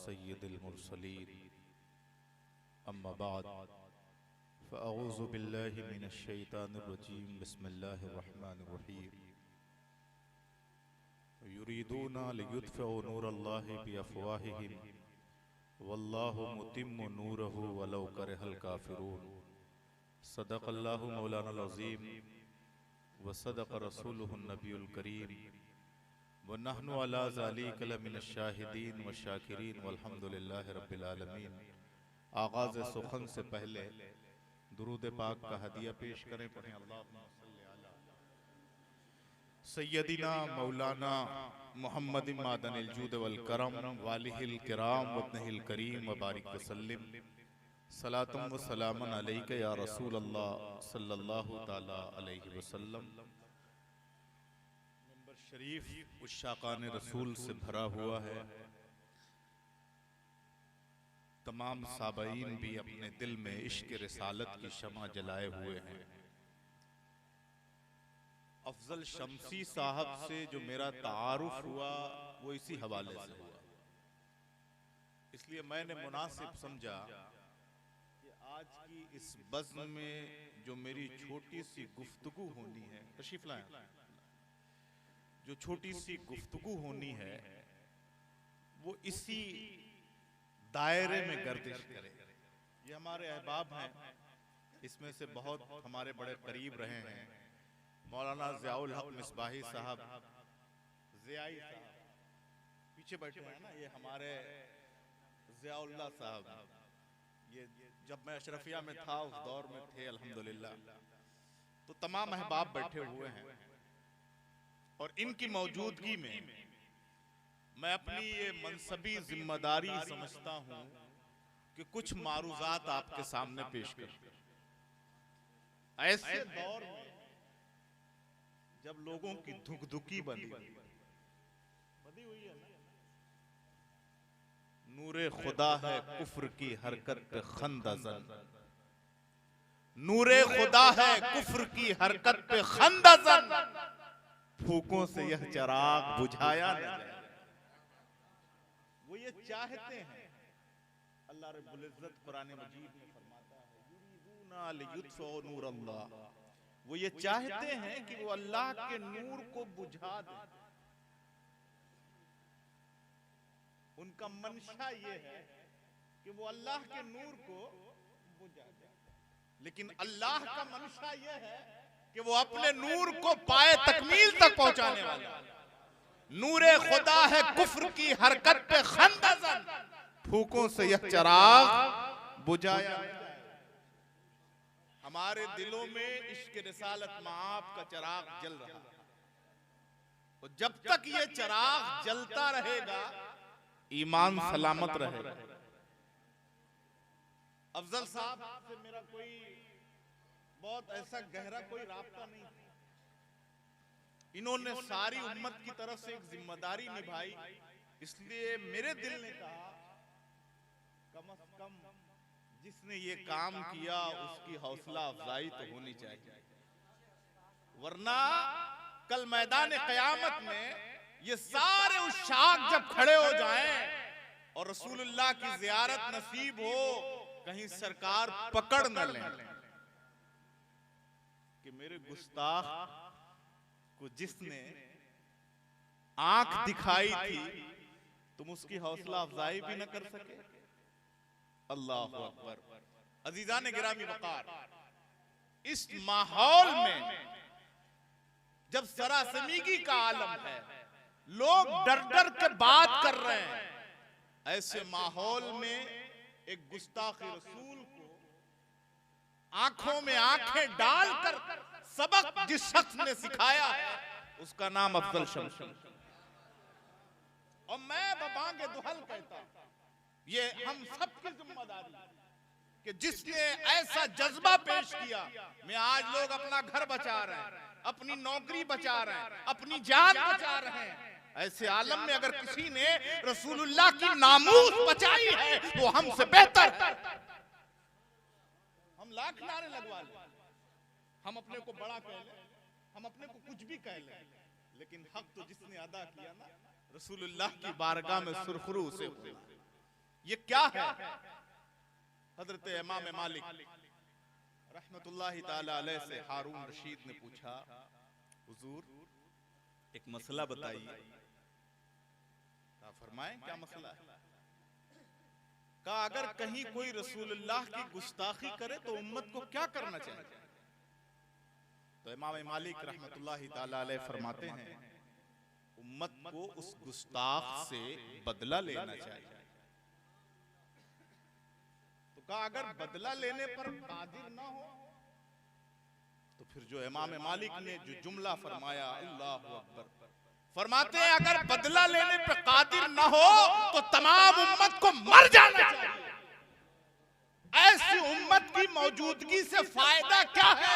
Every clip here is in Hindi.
सय्यदिल मुरसलीन अम्मा बाद फ़अऊज़ु बिल्लाहि मिनश शैतानिर रजीम बिस्मिल्लाहिर रहमानिर रहीम युरीदूना लियुत्फ़िउ नूरल्लाहि बिअफ़वाहिहिम वल्लाहु मुतिम्मु नूरहु वलौ करिहल काफ़िरून। सदक़ल्लाहु मौलानाल अज़ीम व सदक़ रसूलुहुन नबियुल करीम व नहनु अला ज़ालिका लमिनश शाहिदीन व शाकिरीन वल्हम्दुलिल्लाहि रब्बिल आलमीन। आगाज़ सुखन से पहले दुरूद पाक का हदिया पेश करें। पढ़ें अल्लाहुम्मा सल्लि अला सय्यदिना मौलाना मुहम्मद मादनिल जूद वल करम वालिहिल किराम वब्निहिल करीम व बारिक वसल्लिम सलातुम व सलामन अलैका या रसूल अल्लाह सल्लल्लाहु तआला अलैहि वसल्लम। मिंबर शरीफ उश्शाक़ान रसूल से भरा हुआ है। तमाम साबईन भी अपने दिल में इश्क रिसालत की शमा जलाए हुए हैं। अफजल शम्सी साहब से जो मेरा तारुफ हुआ वो इसी हवाले से हुआ, इसलिए मैंने मुनासिब समझा कि आज की इस बज़्म में जो मेरी छोटी सी गुफ्तगू होनी है, तशरीफ लाएं, जो छोटी सी गुफ्तगू होनी है वो इसी दायरे में गर्दिश करे। ये हमारे अहबाब हैं, इसमें से बहुत हमारे बड़े करीब रहे हैं। मौलाना ज़ियाउल हक मिसबाही साहब, ज़ियाई साहब पीछे बैठे हैं ना, ये हमारे ज़ियाउल्लाह साहब, ये जब मैं अशरफिया में था उस दौर में थे अल्हम्दुलिल्लाह। तो तमाम अहबाब बैठे हुए हैं और इनकी मौजूदगी में मैं अपनी ये मनसबी जिम्मेदारी समझता हूं कि कुछ मारूजात आपके सामने पेश करूं। ऐसे दौर में जब लोगों की धुकधुकी बनी हुई है ना, नूरे खुदा है कुफ्र की हरकत पे खंदज़न, नूरे खुदा है कुफ्र की हरकत पे खंदज़न, फूकों से यह चिराग बुझाया न जाए। वो ये चाहते हैं, अल्लाह रब्बुल इज्जत कुरान मजीद में फरमाता है युरीदूना लियुत्फ़िउ नूरल्लाह, वो ये चाहते हैं कि वो अल्लाह के नूर को बुझा दे। उनका मंशा ये है कि वो अल्लाह के नूर को बुझा दे, लेकिन अल्लाह का मंशा ये है कि वो अपने नूर को पाए तकमील तक पहुंचाने वाला। नूरे खुदा है कुफ्र की हरकत पे खंदज़न, फूकों से यह चिराग बुझाया। हमारे दिलों में इश्क रिसालत माप का चिराग जल रहा है, तो जब तक ये चिराग जलता रहेगा ईमान सलामत रहेगा। अफजल साहब से मेरा कोई बहुत ऐसा गहरा कोई राब्ता नहीं था। इन्होंने सारी उम्मत की तरफ से एक जिम्मेदारी निभाई, इसलिए मेरे दिल ने कहा कम से कम जिसने ये काम किया उसकी हौसला अफजाई तो होनी चाहिए, वरना कल मैदान क़यामत में ये सारे उश्शाक जब खड़े हो जाएं और रसूलुल्लाह की ज़ियारत नसीब हो, कहीं सरकार पकड़ न लें कि मेरे गुस्ताख को जिसने आंख दिखाई थी तुम उसकी हौसला अफजाई भी न कर सके। अल्लाहु अकबर। अजीजान गिरामी वक़ार, इस माहौल में जब सरासमीगी का आलम है, लोग डर डर के बात कर रहे हैं, ऐसे माहौल में एक गुस्ताखे रसूल को आंखों में आंखें डालकर सबक जिस शख्स ने सिखाया उसका नाम अफजल शम्सी। और मैं बबांगे दुहल कहता हूं, ये हम सबकी जिम्मेदारी कि जिसने ऐसा जज्बा पेश किया, मैं आज लोग अपना घर बचा रहे हैं, अपनी नौकरी बचा रहे हैं, अपनी जान बचा रहे हैं, ऐसे आलम में अगर किसी ने रसूलुल्लाह की नामूस बचाई है तो हमसे बेहतर। हम लाख नारे लगवा लें, हम अपने को बड़ा कह लें, हम अपने को कुछ भी कह लें, लेकिन हक तो जिसने अदा किया ना, रसूलुल्लाह की बारगाह में सुरखरू उसे हुआ। ये क्या है? हजरत इमाम मालिक रहमतुल्लाहि ताला अलैह से हारून रशीद ने पूछा, हुजूर एक मसला बताइए। फरमाएं क्या मसला है? कहा अगर कहीं कोई रसूलुल्लाह की गुस्ताखी करे तो उम्मत को क्या करना चाहिए? तो इमाम मालिक रहमतुल्लाहि ताला अलैह फरमाते हैं, उम्मत को उस गुस्ताख से बदला लेना चाहिए। तो कहा अगर बदला लेने पर कादिर ना हो तो फिर जो इमाम मालिक ने जो जुमला फरमाया, अल्लाह अकबर, फरमाते हैं अगर बदला लेने पर कादिर ना हो तो तमाम उम्मत को मर जाना चाहिए। ऐसी उम्मत की मौजूदगी से फायदा क्या है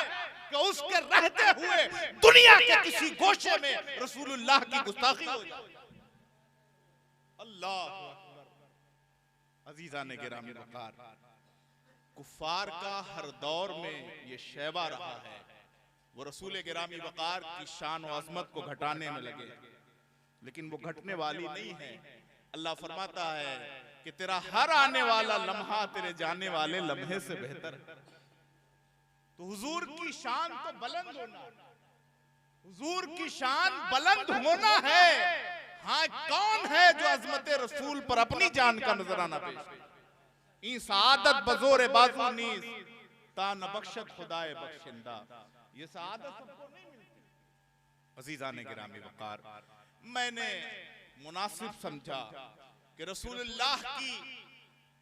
कि उसके रहते हुए दुनिया के किसी गोशे में रसूलुल्लाह की गुस्ताखी हो जाए। अल्लाह अकबर। अजीजान गिरामी वक़ार, कुफार का हर दौर में ये शैवा रहा है, वो रसूल गिरामी वक़ार की शान और अज़मत को घटाने में लगे, लेकिन वो घटने वाली नहीं है। अल्लाह फरमाता है कि तेरा हर आने वाला लम्हा तेरे जाने वाले लम्हे से बेहतर है। तो हुजूर की शान तो बुलंद होना, हुजूर की शान बुलंद होना है। हाँ, कौन है जो अज़मत रसूल पर अपनी जान का नजराना पेश करे? ई सआदत बजोरे बाजू नीज ता न बख्शत खुदाए बख्शिंदा। ये सआदत सबको नहीं मिलती। अजीजान गिरामी वक़ार, मैंने मुनासिब समझा कि रसूलुल्लाह की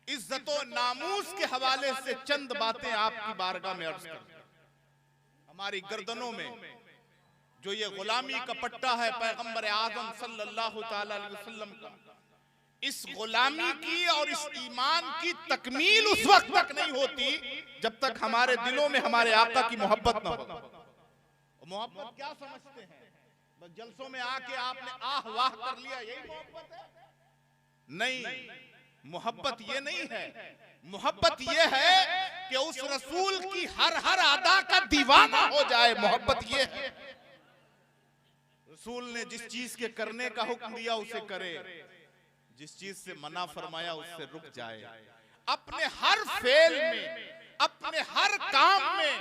इज्जत और नामूस के हवाले से चंद बातें आपकी बारगाह में अर्ज कर। हमारी गर्दनों में जो ये गुलामी का पट्टा है पैगंबर आज़म सल्लल्लाहु ताला अलैहि वसल्लम का, इस गुलामी की और इस ईमान की तकमील उस वक्त तक नहीं होती जब तक हमारे दिलों में हमारे आका की मोहब्बत न हो। मोहब्बत क्या समझते हैं? बस जलसों में आके आपने आह वाह कर लिया, यही मोहब्बत है? नहीं, मोहब्बत ये नहीं है। मोहब्बत ये है कि उस रसूल की हर हर अदा का दीवाना हो जाए। मोहब्बत ये है रसूल ने जिस चीज के करने का हुक्म दिया उसे करे, जिस चीज से मना फरमाया उससे रुक जाए। अपने हर फेल में, अपने हर काम में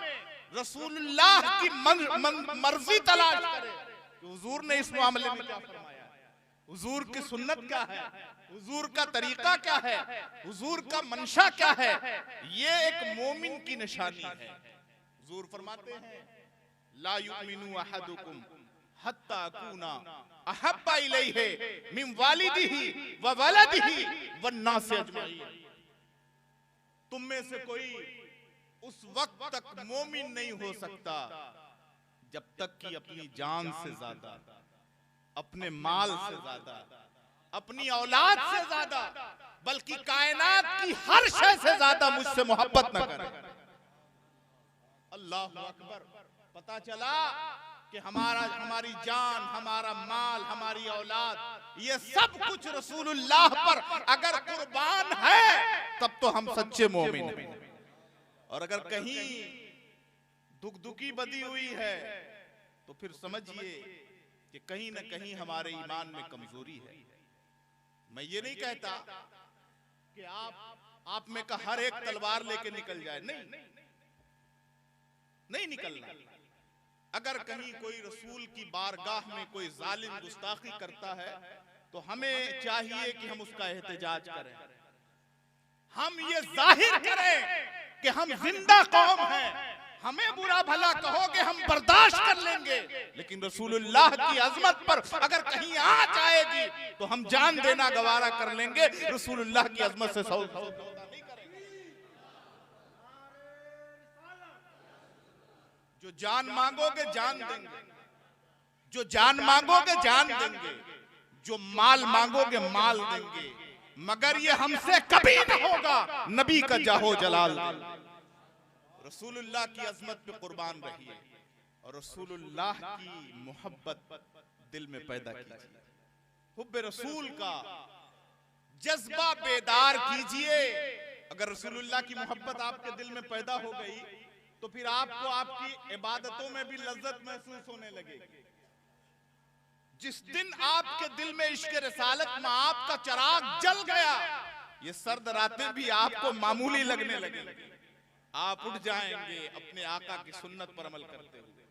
रसूलुल्लाह की मर्जी तलाश करे कि हुजूर ने इस मामले में क्या फरमाया, हुजूर की सुन्नत क्या है, हुजूर का तरीका क्या है, हुजूर का मंशा क्या है। ये एक मोमिन की निशानी है। हुजूर फरमाते हैं, ला युमिनु अहदुकुम हत्ता अकूना अहब्बा इलैहि मिन वालिदिही व वलदिही वन्नास अजमाइन। तुम में से कोई उस वक्त तक मोमिन नहीं हो सकता जब तक कि अपनी जान से ज्यादा, अपने माल से ज्यादा, अपनी औलाद से ज्यादा, बल्कि कायनात की हर शय से ज्यादा मुझसे मोहब्बत न करे। अल्लाह अकबर। पता चला कि हमारी जान, हमारा माल, हमारी औलाद, ये सब कुछ रसूलुल्लाह पर अगर कुर्बान है तब तो हम सच्चे मोमिन हैं। और अगर कहीं दुखी बदी हुई है तो फिर समझिए कि कहीं ना कहीं हमारे ईमान में कमजोरी है। मैं ये नहीं कहता कि आप में का हर एक तलवार लेके निकल जाए, नहीं निकलना। अगर कहीं कोई रसूल की बारगाह में कोई जालिम गुस्ताखी करता है तो हमें चाहिए कि हम उसका एहतजाज करें, हम ये जाहिर करें कि हम जिंदा कौम हैं। हमें बुरा भला कहोगे हम बर्दाश्त कर लेंगे, लेकिन रसूलुल्लाह की अजमत पर अगर कहीं आ जाएगी तो हम जान देना गवारा कर लेंगे। रसूलुल्लाह की अजमत से सौदा नहीं करेंगे। जो जान मांगोगे जान देंगे, जो जान मांगोगे जान देंगे, जो माल मांगोगे माल देंगे, मगर ये हमसे कभी न होगा। नबी का जाहो जलाल, रसूलुल्लाह की अजमत पे कुर्बान रहिए और रसूलुल्लाह की मोहब्बत दिल में पैदा कीजिए। हुब्बे रसूल का जज्बा बेदार कीजिए। अगर रसूलुल्लाह की मोहब्बत आपके दिल में पैदा हो गई तो फिर आपको आपकी इबादतों में भी लज्जत महसूस होने लगेगी। जिस दिन आपके दिल में इश्क रिसालत में आपका चिराग जल गया, ये सर्द रातें भी आपको मामूली लगने लगेंगी। आप उठ जाएंगे अपने आका की सुन्नत पर अमल करते हुए।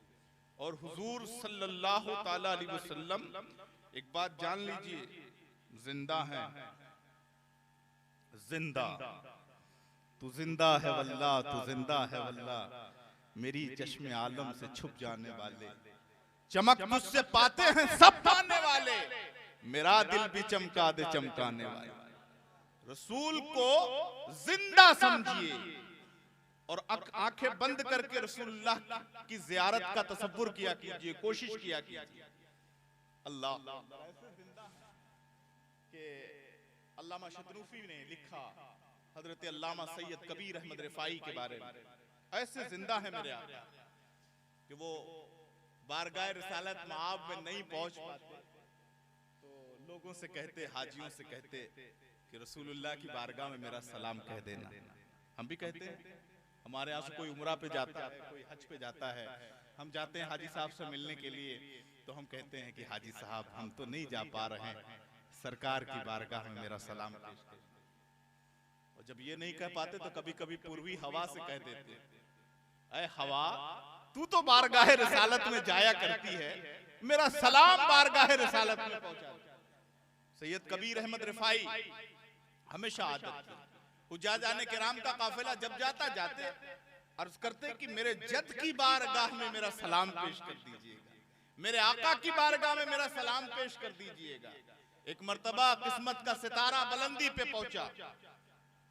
और हुजूर सल्लल्लाहु ताला अलैहि वसल्लम, एक बात जान लीजिए, जिंदा है, जिंदा। तू जिंदा है वल्लाह, तू जिंदा है वल्लाह, मेरी चश्मे आलम से छुप जाने वाले, चमक तुझसे पाते हैं सब पाने वाले, मेरा दिल भी चमका दे चमकाने वाले। रसूल को जिंदा समझिए और आंखें बंद करके रसूलुल्लाह की जियारत का तसव्वुर किया कीजिए, कोशिश किया कीजिए। अल्लाह के अल्लामा शतरूफी ने लिखा हजरत अल्लामा सैयद कबीर अहमद रिफाई के बारे में, ऐसे जिंदा है मेरे आका कि वो बारगाह रिसालत मआब में नहीं पहुंच पाते तो लोगों से कहते, हाजियों से कहते कि रसूलुल्लाह की बारगाह में मेरा सलाम कह देना। हम भी कहते हैं, हमारे यहाँ से कोई उम्रा पे जाता है, कोई हज पे जाता है, हम जाते हैं हाजी साहब से मिलने के लिए, तो हम कहते हैं कि हाजी साहब हम तो नहीं जा पा रहे हैं, सरकार की बारगाह में मेरा सलाम पेश करें। और जब ये नहीं कह पाते तो कभी कभी पूर्वी हवा से कह देते, ऐ हवा तू तो बारगाह रिसालत में जाया करती है, मेरा सलाम बारगाह रिसालत में पहुंचा दे। सैयद कबीर अहमद रिफाई हमेशा आदत थी, हुज्जाजाने किराम का काफिला जब जाता जाते अर्ज करते कि मेरे जद की बारगाह में मेरा सलाम पेश कर दीजिएगा, मेरे आका की बारगाह में मेरा सलाम पेश कर दीजिएगा। एक मर्तबा किस्मत का सितारा बुलंदी पे पहुंचा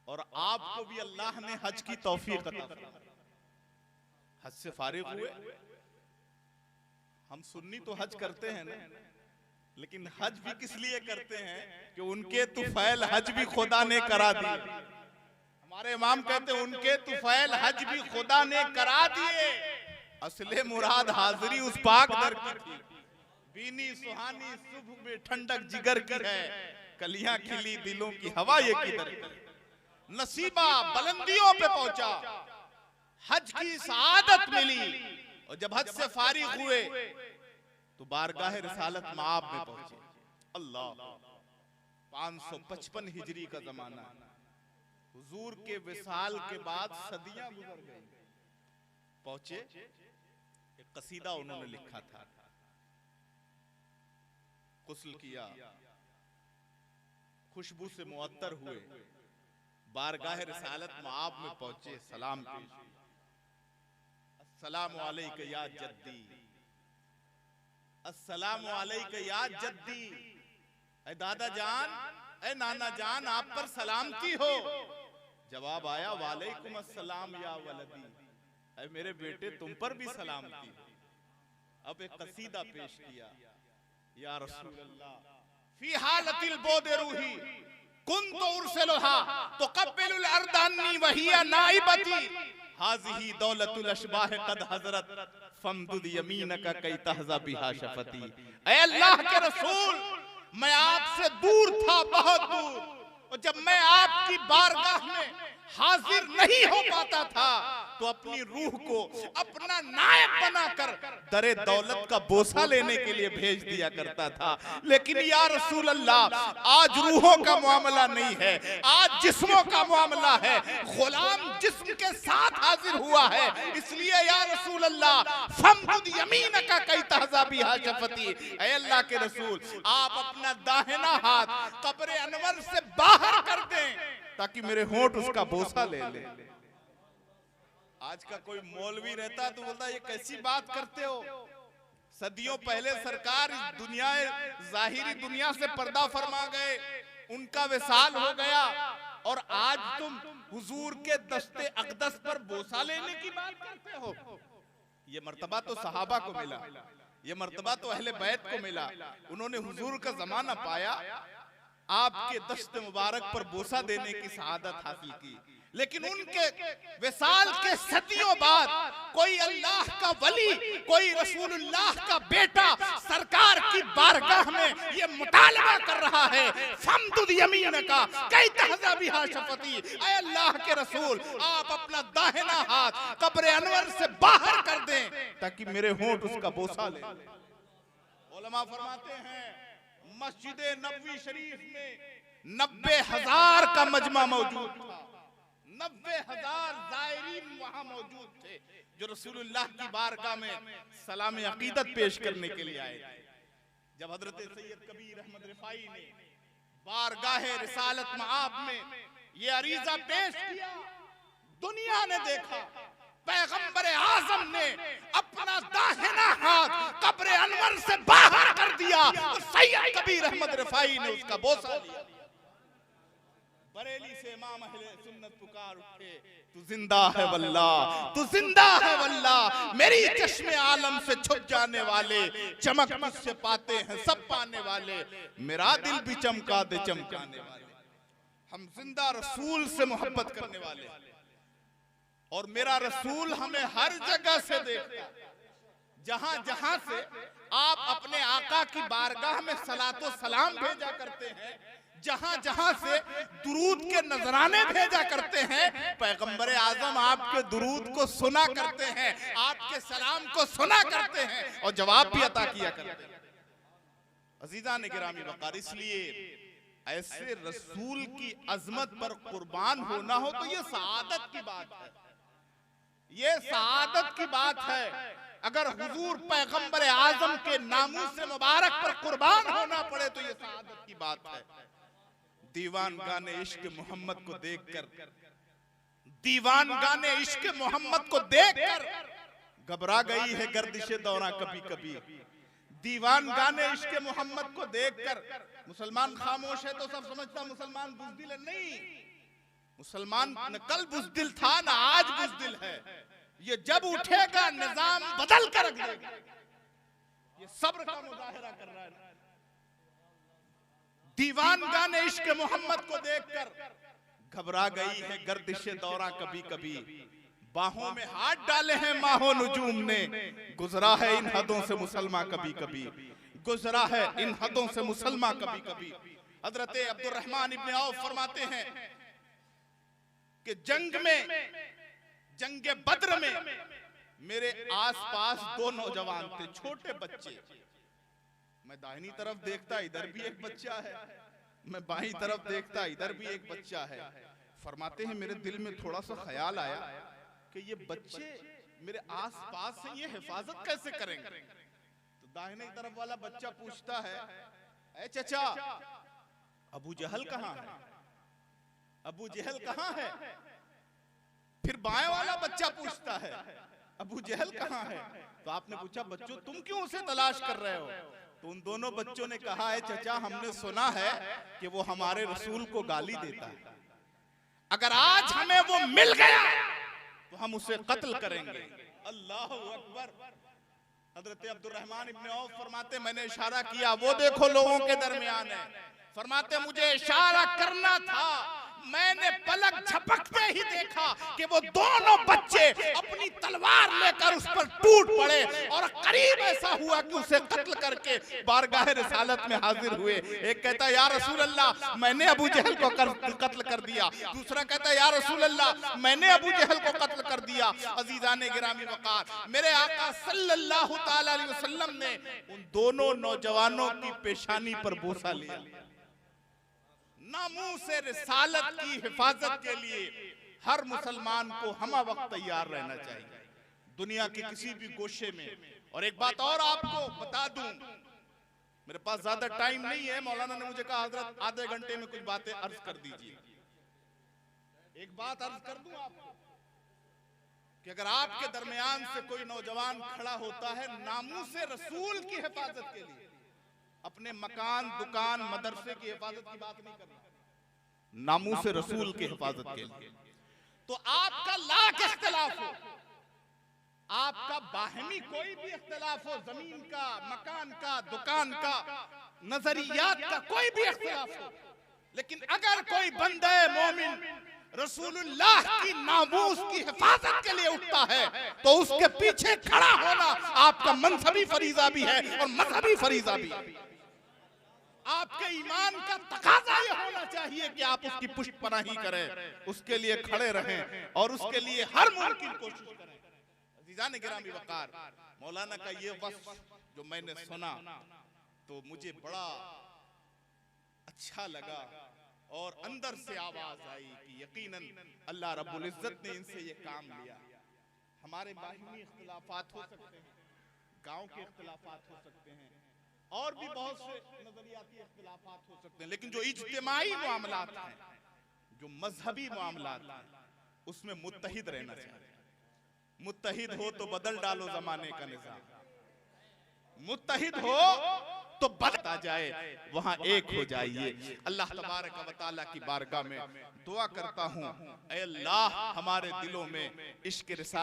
और आपको भी अल्लाह ने हज की तौफीक अता फरमाई। हज से फारिग हुए, हम सुन्नी तो हज करते हैं ना, लेकिन हज भी किस लिए करते हैं कि उनके तुफैल हज भी खुदा ने करा दिए। हमारे इमाम कहते हैं उनके तुफैल हज भी खुदा ने करा दिए, असले मुराद हाजिरी उस पाक दर की थी, बीनी सुहानी सुबह में ठंडक जिगर की है, कलियां खिली दिलों की हवा ये किधर की। नसीबा बुलंदियों पे पहुंचा, हज की सआदत मिली, और जब हज से फारिग हुए तो बारगाह रिसालत मआब में पहुंचे। अल्लाह, 555 हिजरी का जमाना, हुजूर के विसाल के बाद सदियां गुजर गई। पहुंचे, एक कसीदा उन्होंने लिखा था, गुस्ल किया, खुशबू से मुअत्तर हुए, बारगाह रिसालत मआब में पहुंचे, सलाम पेश, अस्सलामु अलैका या जद्दी, अस्सलामु अलैका या जद्दी, ऐ दादा जान, ऐ नाना जान, आप पर सलामती हो। जवाब आया वालेकुम अस्सलाम या वलदी, ऐ मेरे बेटे तुम पर भी सलामती हो। अब एक कसीदा पेश किया, या रसूल अल्लाह फी हालतिल बोदे रूही कुन्तु उरसिलुहा तुक़ब्बिलुल अर्दानी वहिया नाइबती, हाज़िही दौलतुल अशबाह कद हज़रत फमदुद यमीनका कई तहज़ा बिहा शफती। ऐ अल्लाह के रसूल, मैं आपसे दूर था, बहुत दूर, और जब मैं आपकी बारगाह में हाजिर नहीं हो पाता था तो अपनी रूह को अपना नायब बनाकर दरे दौलत का बोसा लेने के लिए भेज दिया करता था। लेकिन या रसूल अल्लाह, आज रूहों का मामला नहीं है, आज जिस्मों का मामला है। गुलाम जिस्म के साथ हाजिर हुआ है, इसलिए या रसूल अल्लाह फमदुद यमीनका कई तहज़ा बिहा शफती, ऐ अल्लाह के रसूल, आप अपना दाहिना हाथ कब्र अनवर से बाहर कर दें ताकि मेरे होंठ उसका बोसा ले ले। आज का कोई मौलवी रहता तो बोलता ये कैसी बात करते हो, सदियों पहले सरकार इस दुनिया, जाहिरी दुनिया से पर्दा फरमा गए, उनका विसाल हो गया, और आज तुम हुजूर के दस्ते अक़दस पर बोसा लेने की बात करते हो। ये मर्तबा तो सहाबा को मिला, ये मर्तबा तो अहले बैत को मिला, उन्होंने हुजूर का जमाना पाया, आपके दस्त मुबारक पर बोसा देने की सआदत हासिल की। लेकिन उनके विसाल के सदियों बाद कोई अल्लाह का वली, कोई रसूलुल्लाह का बेटा सरकार की बारगाह में ये मुतालबा कर रहा है, फमदुद यमीनका कई तहज़ा बिहा शफती, ऐ अल्लाह के रसूल, आप अपना दाहिना हाथ कब्र अनवर से बाहर कर दें ताकि मेरे होंठ उसका बोसा ले। उलमा फरमाते हैं मस्जिद नबवी शरीफ में 90,000 का मजमा मौजूद था, 90,000 ज़ायरीन वहां मौजूद थे जो रसूलुल्लाह की बारगाह में सलाम अकीदत पेश करने के लिए आए थे। जब हजरत सैयद कबीर अहमद रिफाई ने बारगाह रिसालत मआब में ये अरीजा पेश किया, दुनिया ने देखा पैगंबर आजम ने अपना दाहिना हाथ कब्र अनवर से बाहर कर दिया और सैयद कबीर अहमद रिफाई ने उसका बोसा लिया। बरेली से इमाम अहले सुन्नत पुकार उठे, तू जिंदा है वल्लाह, तू जिंदा है वल्लाह, मेरी चश्मे आलम से छुप जाने वाले, चमक मुझसे पाते हैं सब पाने वाले, मेरा दिल भी चमका दे चमकाने वाले। हम जिंदा रसूल से मोहब्बत करने वाले, और मेरा रसूल हमें हर जगह से देखता, जहां जहां से आप अपने आका की बारगाह में सलातो सलाम भेजा करते हैं, जहां जहां से दुरूद के नजराने भेजा करते हैं, पैगंबर आजम आपके दुरूद को सुना करते हैं, आपके सलाम को सुना करते हैं और जवाब भी अता किया करते हैं। अजीजा ने गिरामी वकार, इसलिए ऐसे रसूल की अजमत पर कुर्बान होना हो तो ये सआदत की बात है, ये सआदत की बात है। अगर हुजूर पैगंबर आजम के नामूस से मुबारक पर कुर्बान होना पड़े तो ये सआदत की बात है। दीवान गाने इश्क मोहम्मद को देखकर, दीवान गाने इश्क मोहम्मद को देखकर घबरा गई है गर्दिशे दौरा कभी कभी। दीवान गाने इश्क मोहम्मद को देखकर मुसलमान खामोश है तो सब समझता मुसलमान बुज़दिल है, नहीं, मुसलमान न कल बुज़दिल था ना आज बुज़दिल है। ये जब उठेगा निजाम बदल कर रख देगा। ये सब्र का मुजाहिरा कर रहा है। दीवान गाने इश्क मोहम्मद को देखकर घबरा गई है गर्दिशे दौरा कभी कभी, बाहों में हाथ डाले हैं माहो नुजूम ने, गुजरा है इन हदों से मुसलमान कभी कभी, गुजरा है इन हदों से मुसलमान कभी कभी। हजरत अब्दुर्रहमान इब्न औफ फरमाते हैं कि जंग में, जंगे बद्र में मेरे आसपास दो नौजवान थे, छोटे बच्चे। मैं दाहिनी तरफ देखता इधर भी एक बच्चा है, मैं बाईं तरफ देखता इधर भी एक बच्चा है। फरमाते हैं मेरे दिल में थोड़ा सा ख्याल आया कि ये बच्चे मेरे आसपास हैं, ये हिफाजत कैसे करेंगे। तो दाहिनी तरफ वाला बच्चा पूछता है, ऐ चचा अबू जहल कहाँ है, अबू जहल कहाँ है। फिर बाएं वाला बच्चा पूछता है, अबू जहल कहाँ है। तो आपने पूछा बच्चों तुम क्यों उसे तलाश कर रहे हो। तो उन दोनों बच्चों ने कहा है चचा हमने सुना है कि वो हमारे रसूल को गाली देता है, अगर आज हमें वो मिल गया तो हम उसे कत्ल करेंगे। अल्लाह अकबर। हजरत अब्दुर्रहमान इब्न औफ फरमाते मैंने इशारा किया, वो देखो लोगों के दरमियान है। फरमाते मुझे इशारा करना था, मैंने पलक झपकते ही देखा कि वो दोनों बच्चे अपनी तलवार लेकर उस पर टूट पड़े और करीब ऐसा हुआ कि उसे कत्ल करके बारगाह रिसालत में हाजिर हुए। एक कहता या रसूल अल्लाह मैंने अबू जहल को कत्ल कर दिया, दूसरा कहता या रसूल अल्लाह मैंने अबू जहल को कत्ल कर दिया। अजीजाने गिरामी वकार, मेरे आका सल्लल्लाहु ताला अलैहि वसल्लम ने उन दोनों नौजवानों की पेशानी पर बोसा लिया। नामूस रिसालत की हिफाजत के लिए हर मुसलमान को हमा वक्त तैयार रहना चाहिए, दुनिया के किसी भी गोशे में। और एक बात और आपको बता दूं, मेरे पास ज्यादा टाइम नहीं है, मौलाना ने मुझे कहा हजरत आधे घंटे में कुछ बातें अर्ज कर दीजिए। एक बात अर्ज कर दूं आपको कि अगर आपके दरमियान से कोई नौजवान खड़ा होता है नामूस रसूल की हिफाजत के लिए, अपने मकान दुकान मदरसे की हिफाजत की बात नहीं करना, नामूस रसूल की हिफाजत के लिए, तो आपका लाख इख्तिलाफ हो, आपका बाहमी कोई भी इख्तिलाफ हो, जमीन का, मकान का, दुकान का, नजरियात का कोई भी इख्तिलाफ हो, लेकिन अगर कोई बंदे मोमिन रसूलुल्लाह की नामूस की हिफाजत के लिए उठता है तो उसके पीछे खड़ा होना आपका मनसबी फरीजा भी है और मजहबी फरीजा भी है। आपके ईमान का तकाजा ये होना चाहिए कि आप उसकी पुष्ट पनाही करें, उसके लिए खड़े रहें और उसके लिए हर मुमकिन कोशिश करें। अज़ीज़ान गिरामी वकार, मौलाना का ये वस्फ जो मैंने सुना तो मुझे बड़ा अच्छा लगा और अंदर से आवाज आई कि यकीनन अल्लाह रब्बुल इज्जत ने इनसे ये काम लिया। हमारे बाहिनी इख्तिलाफात हो सकते हैं, गांव के इख्तिलाफात हो सकते हैं, और भी बहुत से नजरियाती इख्तिलाफात हो सकते हैं, लेकिन जो इज्तिमाई मामलात हैं, जो मजहबी मामलात हैं, उसमें मुत्तहिद रहना चाहिए। मुत्तहिद हो तो बदल डालो जमाने का निजाम, मुत्तहिद हो तो बदलता जाए, वहां एक हो जाइए। अल्लाह तबारक व तआला की बारगाह में दुआ करता हूं, ऐ अल्लाह हमारे दिलों में इश्क रिसालत